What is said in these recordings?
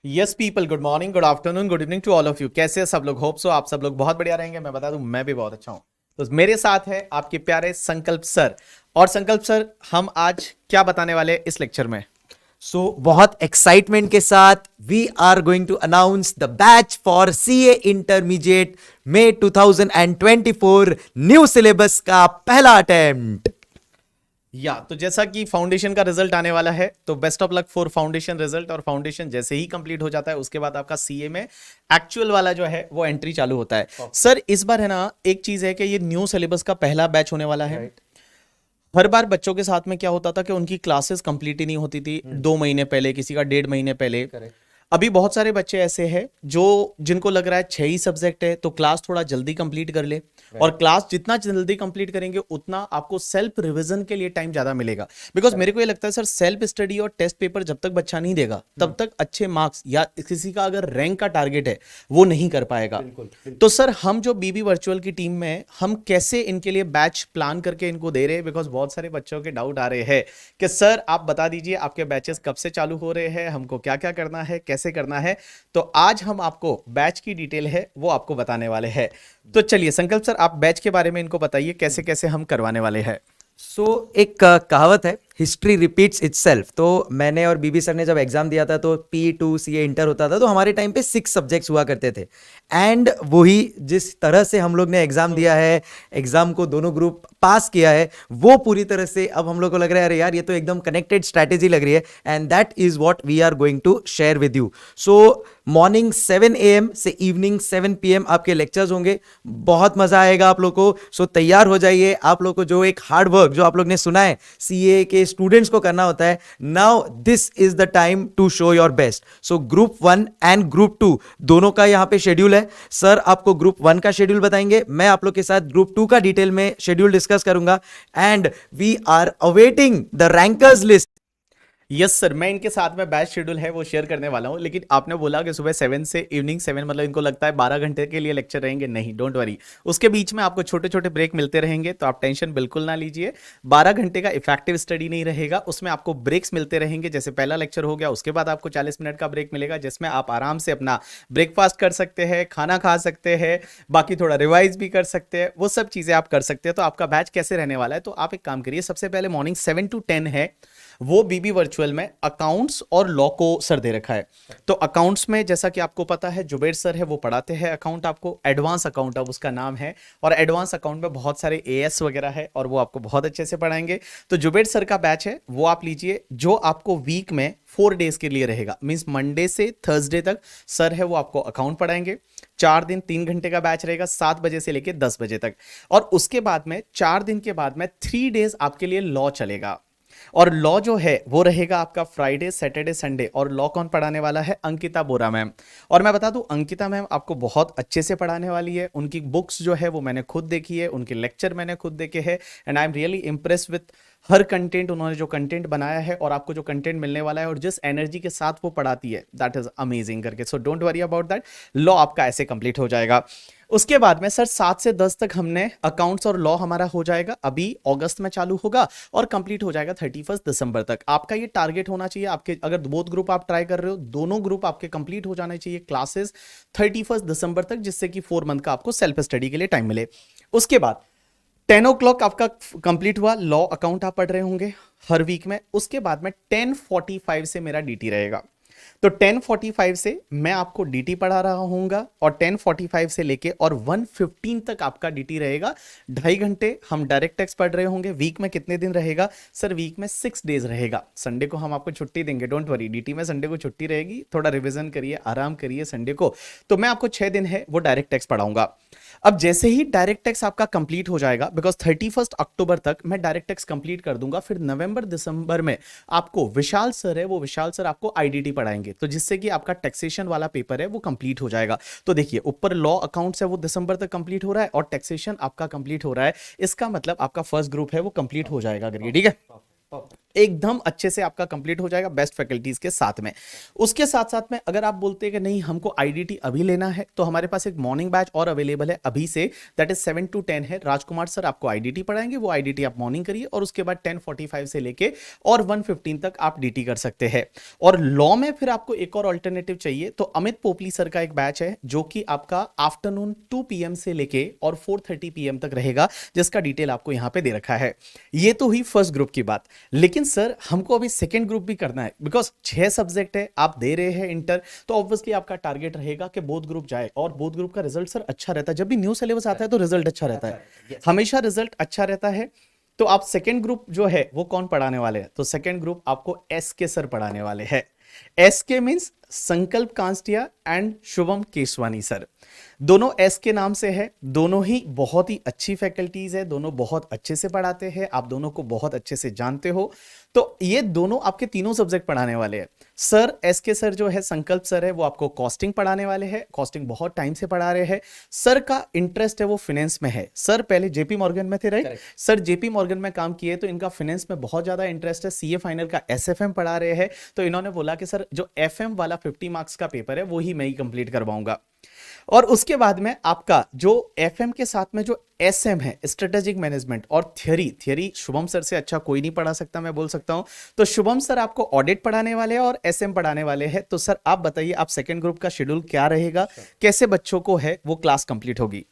Yes people, good morning, good afternoon, good evening to all of you. कैसे हैं सब लोग? होप सो आप सब लोग बहुत बढ़िया रहेंगे। मैं बता दूं, मैं भी बहुत अच्छा हूं। तो मेरे साथ है आपके प्यारे संकल्प सर। और संकल्प सर, हम आज क्या बताने वाले हैं इस लेक्चर में? बहुत एक्साइटमेंट के साथ we are going to announce the batch for CA intermediate May 2024 new syllabus का पहला अटेम्प्ट। तो जैसा कि फाउंडेशन का रिजल्ट आने वाला है, तो best of luck for foundation result. और फाउंडेशन जैसे ही कंप्लीट हो जाता है, उसके बाद आपका सीए में एक्चुअल वाला जो है वो एंट्री चालू होता है। सर, इस बार है ना, एक चीज है कि ये न्यू सिलेबस का पहला बैच होने वाला है। हर बार बच्चों के साथ में क्या होता था कि उनकी क्लासेस कंप्लीट ही नहीं होती थी 2 महीने पहले, किसी का 1.5 महीने पहले। अभी बहुत सारे बच्चे ऐसे हैं जो जिनको लग रहा है 6 ही सब्जेक्ट है तो क्लास थोड़ा जल्दी कंप्लीट कर ले। और क्लास जितना जल्दी कंप्लीट करेंगे उतना आपको सेल्फ रिवीजन के लिए टाइम ज्यादा मिलेगा। बिकॉज मेरे को ये लगता है सर, सेल्फ स्टडी और टेस्ट पेपर जब तक बच्चा नहीं देगा तब तक अच्छे मार्क्स या किसी का अगर रैंक का टारगेट है वो नहीं कर पाएगा। तो सर, हम जो बीबी वर्चुअल की टीम में हम कैसे इनके लिए बैच प्लान करके इनको दे रहे हैं, बिकॉज बहुत सारे बच्चों के डाउट आ रहे हैं कि सर आप बता दीजिए आपके बैचेस कब से चालू हो रहे हैं, हमको क्या क्या करना है, कैसे करना है। तो आज हम आपको बैच की डिटेल है वो आपको बताने वाले हैं। तो चलिए संकल्प सर, आप बैच के बारे में इनको बताइए कैसे कैसे हम करवाने वाले हैं। एक कहावत है, हिस्ट्री रिपीट्स इटसेल्फ। तो मैंने और बीबी सर ने जब एग्जाम दिया था तो P2 सीए इंटर होता था, तो हमारे टाइम पे 6 सब्जेक्ट्स हुआ करते थे। एंड वही जिस तरह से हम लोग ने एग्जाम दिया है, एग्जाम को दोनों ग्रुप पास किया है, वो पूरी तरह से अब हम लोग को लग रहा है अरे यार ये तो एकदम कनेक्टेड स्ट्रैटेजी लग रही है। And that is what we are going to share with you. So morning 7 AM से इवनिंग 7 PM आपके लेक्चर्स होंगे। बहुत मजा आएगा आप लोग को। सो तैयार हो जाइए। आप लोग को जो एक हार्ड वर्क जो आप लोग ने सुना है सीए के स्टूडेंट्स को करना होता है, now this is the time to show your best. So group 1 एंड ग्रुप 2 दोनों का यहां पे शेड्यूल है। सर आपको ग्रुप 1 का शेड्यूल बताएंगे, मैं आप लोग के साथ ग्रुप 2 का डिटेल में शेड्यूल डिस्कस करूंगा। And we are awaiting the rankers list. Yes sir, मैं इनके साथ में बैच शेड्यूल है वो शेयर करने वाला हूं। लेकिन आपने बोला कि सुबह 7 से इवनिंग 7, मतलब इनको लगता है 12 घंटे के लिए लेक्चर रहेंगे। नहीं, डोंट वरी, उसके बीच में आपको छोटे छोटे ब्रेक मिलते रहेंगे, तो आप टेंशन बिल्कुल ना लीजिए। 12 घंटे का इफेक्टिव स्टडी नहीं रहेगा, उसमें आपको ब्रेक्स मिलते रहेंगे। जैसे पहला लेक्चर हो गया, उसके बाद आपको 40 मिनट का ब्रेक मिलेगा, जिसमें आप आराम से अपना ब्रेकफास्ट कर सकते हैं, खाना खा सकते हैं, बाकी थोड़ा रिवाइज भी कर सकते हैं, वो सब चीजें आप कर सकते हैं। तो आपका बैच कैसे रहने वाला है, तो आप एक काम करिए, सबसे पहले मॉर्निंग 7 to 10 है वो बीबी वर्चुअल में अकाउंट्स और लॉ को सर दे रखा है। तो अकाउंट्स में जैसा कि आपको पता है जुबेर सर है वो पढ़ाते हैं अकाउंट, आपको एडवांस अकाउंट अब उसका नाम है। और एडवांस अकाउंट में बहुत सारे एएस वगैरह है और वो आपको बहुत अच्छे से पढ़ाएंगे। तो जुबेर सर का बैच है वो आप लीजिए, जो आपको वीक में 4 डेज के लिए रहेगा। मींस मंडे से थर्सडे तक सर है वो आपको अकाउंट पढ़ाएंगे। 4 दिन 3 घंटे का बैच रहेगा, 7 बजे से लेकर 10 बजे तक। और उसके बाद में 4 दिन के बाद में 3 डेज आपके लिए लॉ चलेगा। और लॉ जो है वो रहेगा आपका फ्राइडे सैटरडे संडे। और लॉ कौन पढ़ाने वाला है? अंकिता बोरा मैम। और मैं बता दूं, अंकिता मैम आपको बहुत अच्छे से पढ़ाने वाली है। उनकी बुक्स जो है वो मैंने खुद देखी है, उनके लेक्चर मैंने खुद देखे हैं। And I am really Impress with her content. उन्होंने जो कंटेंट बनाया है और आपको जो कंटेंट मिलने वाला है और जिस एनर्जी के साथ वो पढ़ाती है, दैट इज अमेजिंग करके। So don't worry about that, law आपका ऐसे कंप्लीट हो जाएगा। उसके बाद में सर 7 से 10 तक हमने अकाउंट्स और लॉ हमारा हो जाएगा, अभी अगस्त में चालू होगा और कंप्लीट हो जाएगा 31 दिसंबर तक। आपका ये टारगेट होना चाहिए, आपके अगर बोथ ग्रुप आप ट्राई कर रहे हो, दोनों ग्रुप आपके कंप्लीट हो जाने चाहिए क्लासेस 31 दिसंबर तक, जिससे कि 4 मंथ का आपको सेल्फ स्टडी के लिए टाइम मिले। उसके बाद 10 o'clock आपका कंप्लीट हुआ, लॉ अकाउंट आप पढ़ रहे होंगे हर वीक में। उसके बाद में 10:45 से मेरा डीटी रहेगा। तो 10:45 से मैं आपको डीटी पढ़ा रहा हूंगा और 10:45 से लेके और 1:15 तक आपका डीटी रहेगा। 2.5 घंटे हम डायरेक्ट टेक्स्ट पढ़ रहे होंगे। वीक में कितने दिन रहेगा सर? वीक में 6 डेज रहेगा। संडे को हम आपको छुट्टी देंगे, डोंट वरी, डीटी में संडे को छुट्टी रहेगी। थोड़ा रिवीजन करिए, आराम करिए संडे को। तो मैं आपको 6 दिन है वो डायरेक्ट टेक्स्ट पढ़ाऊंगा। अब जैसे ही डायरेक्ट टैक्स आपका कंप्लीट हो जाएगा, बिकॉज 31 अक्टूबर तक मैं डायरेक्ट टैक्स कंप्लीट कर दूंगा, फिर नवंबर दिसंबर में आपको विशाल सर है वो विशाल सर आपको आईडीटी पढ़ाएंगे, तो जिससे कि आपका टैक्सेशन वाला पेपर है वो कंप्लीट हो जाएगा। तो देखिए ऊपर लॉ अकाउंट्स है वो दिसंबर तक कंप्लीट हो रहा है और टैक्सेशन आपका कंप्लीट हो रहा है। इसका मतलब आपका फर्स्ट ग्रुप है वो कंप्लीट हो जाएगा करके, ठीक है। एकदम अच्छे से आपका कंप्लीट हो जाएगा बेस्ट फैकल्टीज के साथ में। उसके साथ साथ में अगर आप बोलते हैं कि नहीं हमको आईडीटी अभी लेना है, तो हमारे पास एक मॉर्निंग बैच और अवेलेबल है अभी से, दैट इज 7 to 10 है। राजकुमार सर आपको आईडीटी पढ़ाएंगे, वो आईडीटी आप मॉर्निंग करिए और उसके बाद 10:45 से लेके और 1:15 तक आप डीटी कर सकते हैं। और लॉ में फिर आपको एक और ऑल्टरनेटिव चाहिए तो अमित पोपली सर का एक बैच है जो कि आपका आफ्टरनून 2 PM से लेके और 4:30 PM तक रहेगा, जिसका डिटेल आपको यहां पे दे रखा है। ये तो हुई फर्स्ट ग्रुप की बात, लेकिन सर हमको अभी सेकंड ग्रुप भी करना है, बिकॉज 6 सब्जेक्ट है आप दे रहे हैं इंटर, तो ऑब्वियसली आपका टारगेट रहेगा कि बोथ ग्रुप जाए, और बोथ ग्रुप का रिजल्ट सर अच्छा रहता है। जब भी न्यू सिलेबस आता है तो रिजल्ट अच्छा रहता है, हमेशा रिजल्ट अच्छा रहता है। तो आप सेकंड ग्रुप जो है वो कौन पढ़ाने वाले हैं, तो सेकंड ग्रुप आपको एस के सर पढ़ाने वाले हैं। एस के मीन्स संकल्प कांस्टिया एंड शुभम केसवानी सर, दोनों एस के नाम से है, दोनों ही बहुत ही अच्छी फैकल्टीज है, दोनों बहुत अच्छे से पढ़ाते हैं, आप दोनों को बहुत अच्छे से जानते हो। तो ये दोनों आपके तीनों सब्जेक्ट पढ़ाने वाले हैं। सर एस के सर जो है संकल्प सर है वो आपको कॉस्टिंग पढ़ाने वाले हैं, कॉस्टिंग बहुत टाइम से पढ़ा रहे हैं। सर का इंटरेस्ट है वो फाइनेंस में है, सर पहले जेपी मॉर्गन में थे राइट, सर जेपी मॉर्गन में काम किए तो इनका फाइनेंस में बहुत ज्यादा इंटरेस्ट है। सीए फाइनल का एसएफएम पढ़ा रहे हैं, तो इन्होंने बोला कि सर जो एफएम वाला 50 मार्क्स का पेपर है वो ही मैं ही कंप्लीट करवाऊंगा। और उसके बाद में आपका जो एफएम के साथ में जो एसएम है स्ट्रेटेजिक मैनेजमेंट और थियरी शुभम सर से अच्छा कोई नहीं पढ़ा सकता, मैं बोल सकता हूं। तो शुभम सर आपको ऑडिट पढ़ाने वाले हैं और एसएम पढ़ाने वाले हैं। तो सर आप बताइए आप सेकंड ग्रुप का शेड्यूल क्या रहेगा, कैसे बच्चों को है वो क्लास कंप्लीट होगी।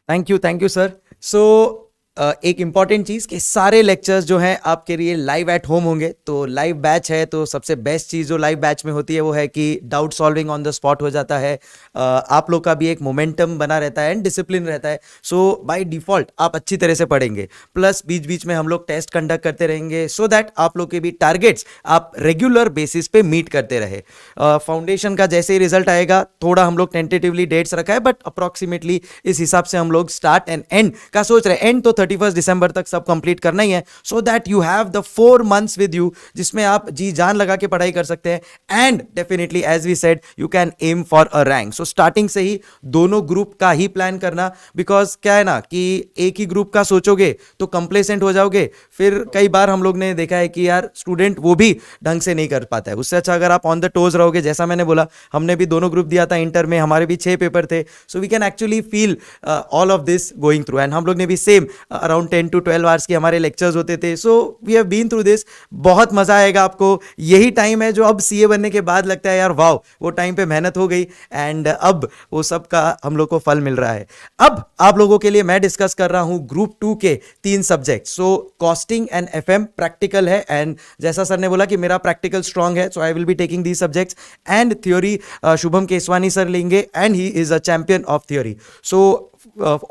Thank you sir. सो एक इंपॉर्टेंट चीज़ कि सारे लेक्चर्स जो हैं आपके लिए लाइव एट होम होंगे। तो लाइव बैच है तो सबसे बेस्ट चीज़ जो लाइव बैच में होती है वो है कि doubt solving on the spot हो जाता है, आप लोग का भी एक मोमेंटम बना रहता है एंड डिसिप्लिन रहता है। सो बाय डिफ़ॉल्ट आप अच्छी तरह से पढ़ेंगे, प्लस बीच बीच में हम लोग टेस्ट कंडक्ट करते रहेंगे सो दैट आप लोग के भी टारगेट्स आप रेगुलर बेसिस पे मीट करते रहे। फाउंडेशन का जैसे ही रिजल्ट आएगा, थोड़ा हम लोग टेंटेटिवली डेट्स रखा है बट अप्रॉक्सीमेटली इस हिसाब से हम लोग स्टार्ट एंड एंड का सोच रहे हैं। एंड तो 31 दिसंबर तक सब कंप्लीट करना ही है, so that you have the 4 months with you, जिसमें आप जी जान लगा के पढ़ाई कर सकते हैं। And definitely as we said you can aim for a rank. So starting से ही दोनों ग्रुप का ही प्लान करना, बिकॉज क्या है ना कि एक ही ग्रुप का सोचोगे तो कंप्लेसेंट हो जाओगे। फिर कई बार हम लोग ने देखा है कि यार स्टूडेंट वो भी ढंग से नहीं कर पाता है। उससे अच्छा अगर आप ऑन द टोज रहोगे, जैसा मैंने बोला हमने भी दोनों ग्रुप दिया था इंटर में, हमारे भी 6 पेपर थे, so we can actually feel all of this going through. And हम लोग ने भी सेम अराउंड 10 to 12 आवर्स की हमारे लेक्चर्स होते थे। So we have been through this, बहुत मजा आएगा आपको। यही टाइम है जो अब सीए बनने के बाद लगता है यार वाओ वो टाइम पे मेहनत हो गई एंड अब वो सब का हम लोग को फल मिल रहा है। अब आप लोगों के लिए मैं डिस्कस कर रहा हूं ग्रुप 2 के 3 subject. So costing and FM practical है, एंड जैसा सर ने बोला कि मेरा प्रैक्टिकल स्ट्रांग है, so I will be taking these subjects. And theory Shubham Keswani sir लेंगे and he is a champion of theory. So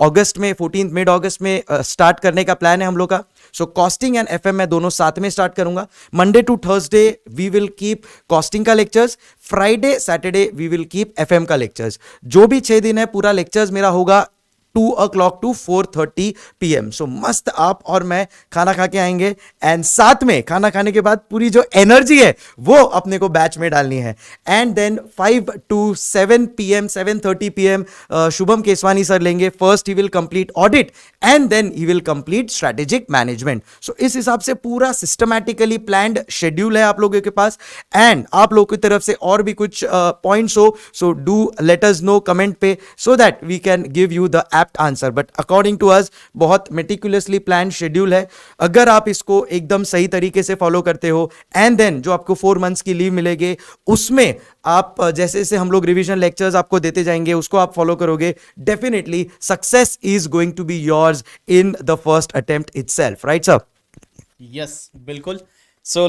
अगस्त में 14 मिड अगस्त में स्टार्ट करने का प्लान है हम लोग का। सो कॉस्टिंग एंड एफएम मैं दोनों साथ में स्टार्ट करूंगा। Monday to Thursday we will keep costing का lectures, Friday Saturday we will keep FM का लेक्चर्स। जो भी 6 दिन है पूरा लेक्चर्स मेरा होगा 2 o'clock to 4:30 PM। सो मस्त आप और मैं खाना खा के आएंगे एंड साथ में खाना खाने के बाद पूरी जो एनर्जी है वो अपने को बैच में डालनी है। And then 5 to 7 PM 7:30 PM Shubham Keswani sir लेंगे। First he will complete audit and then he will complete strategic management. So इस हिसाब से पूरा सिस्टमैटिकली प्लान्ड शेड्यूल है आप लोगों के पास। एंड आप लोगों की तरफ से और भी कुछ पॉइंट्स हो so do let us know comment पे, so that we can give you the answer. But according to us बहुत मेटिकुलसली प्लान शेड्यूल है। अगर आप इसको एकदम सही तरीके से फॉलो करते हो एंड देन जो आपको 4 months की लीव मिलेगी उसमें आप जैसे जैसे हम लोग रिवीजन लेक्चर्स आपको देते जाएंगे उसको आप फॉलो करोगे, definitely success is going to be yours in the first attempt itself, right sir? Yes बिल्कुल। सो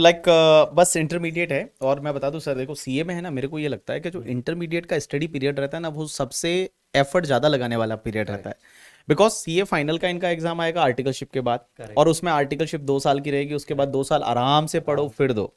बस इंटरमीडिएट है। और मैं बता दूं सर, देखो सीए में है ना, मेरे को ये लगता है कि जो इंटरमीडिएट का स्टडी पीरियड रहता है ना वो सबसे एफर्ट ज़्यादा लगाने वाला पीरियड रहता है। बिकॉज सीए फाइनल का इनका एग्जाम आएगा आर्टिकलशिप के बाद, और उसमें आर्टिकलशिप 2 साल की रहेगी, उसके बाद 2 साल आराम से पढ़ो फिर दो।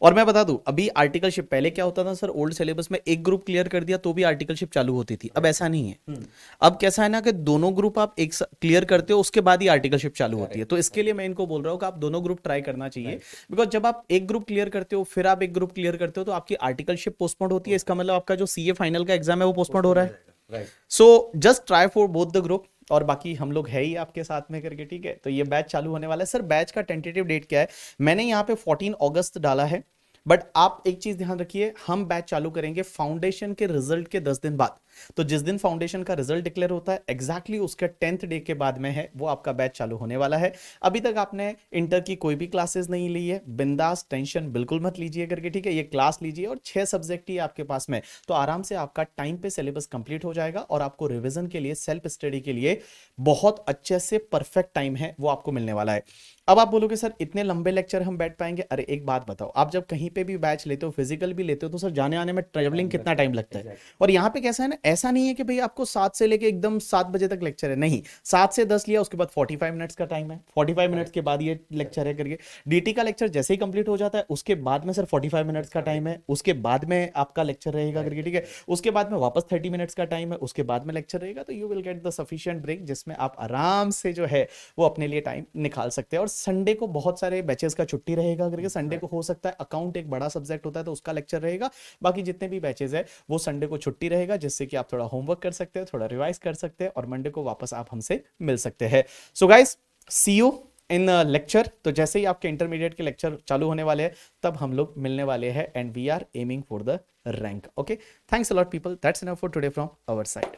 और मैं बता दूं अभी आर्टिकलशिप पहले क्या होता था सर, ओल्ड सिलेबस में एक ग्रुप क्लियर कर दिया तो भी आर्टिकलशिप चालू होती थी। अब ऐसा नहीं है, अब कैसा है ना कि दोनों ग्रुप आप एक क्लियर करते हो उसके बाद ही आर्टिकलशिप चालू होती है। तो इसके लिए मैं इनको बोल रहा हूँ कि आप दोनों ग्रुप ट्राई करना चाहिए। बिकॉज जब आप एक ग्रुप क्लियर करते हो फिर आप एक ग्रुप क्लियर करते हो तो आपकी आर्टिकलशिप पोस्टपोन होती है। इसका मतलब आपका जो सीए फाइनल का एग्जाम है वो पोस्टपोन हो रहा है। So just try for both the group और बाकी हम लोग है ही आपके साथ में करके, ठीक है। तो ये बैच चालू होने वाला है सर। बैच का टेंटेटिव डेट क्या है, मैंने यहाँ पे 14 अगस्त डाला है, बट आप एक चीज ध्यान रखिए, हम बैच चालू करेंगे फाउंडेशन के रिजल्ट के 10 दिन बाद। तो जिस दिन फाउंडेशन का रिजल्ट डिक्लेयर होता है एग्जैक्टली उसके 10th डे के बाद में है वो आपका बैच चालू होने वाला है। अभी तक आपने इंटर की कोई भी क्लासेस नहीं ली है, बिंदास टेंशन बिल्कुल मत लीजिए करके, ठीक है। ये क्लास लीजिए और 6 सब्जेक्ट ही आपके पास में, तो आराम से आपका टाइम पे सिलेबस कंप्लीट हो जाएगा और आपको रिवीजन के लिए, सेल्फ स्टडी के लिए बहुत अच्छे से परफेक्ट टाइम है वो आपको मिलने वाला है। अब आप बोलोगे सर इतने लंबे लेक्चर हम बैठ पाएंगे? अरे एक बात बताओ, आप जब कहीं पे भी बैच लेते हो, फिजिकल भी लेते हो, तो सर जाने आने में ट्रेवलिंग कितना टाइम लगता है? और यहाँ पे कैसा है ना, ऐसा नहीं है कि भाई आपको 7 से लेके एकदम 7 बजे तक लेक्चर है, नहीं। 7 से 10 लिया, उसके बाद 45 मिनट्स का टाइम है, 45 मिनट्स के बाद ये लेक्चर है करके। डीटी का लेक्चर जैसे ही कंप्लीट हो जाता है उसके बाद में सर 45 मिनट्स का टाइम है, उसके बाद में आपका लेक्चर रहेगा करके, ठीक है। उसके बाद में वापस 30 मिनट्स का टाइम है, उसके बाद में लेक्चर रहेगा। तो you will get the sufficient break जिसमें आप आराम से जो है वो अपने लिए टाइम निकाल सकते हैं। और संडे को बहुत सारे बैचेस का छुट्टी रहेगा करके, संडे को हो सकता है अकाउंट एक बड़ा सब्जेक्ट होता है तो उसका लेक्चर रहेगा। बाकी जितने भी बैचेस है वो संडे को छुट्टी रहेगा, जिससे कि आप थोड़ा होमवर्क कर सकते हैं, थोड़ा रिवाइज कर सकते हैं और मंडे को वापस आप हमसे मिल सकते हैं। So guys, see you in lecture. तो जैसे ही आपके इंटरमीडिएट के लेक्चर चालू होने वाले हैं तब हम लोग मिलने वाले हैं, and we are aiming for the rank. Okay, thanks a lot people, that's enough for today from our side.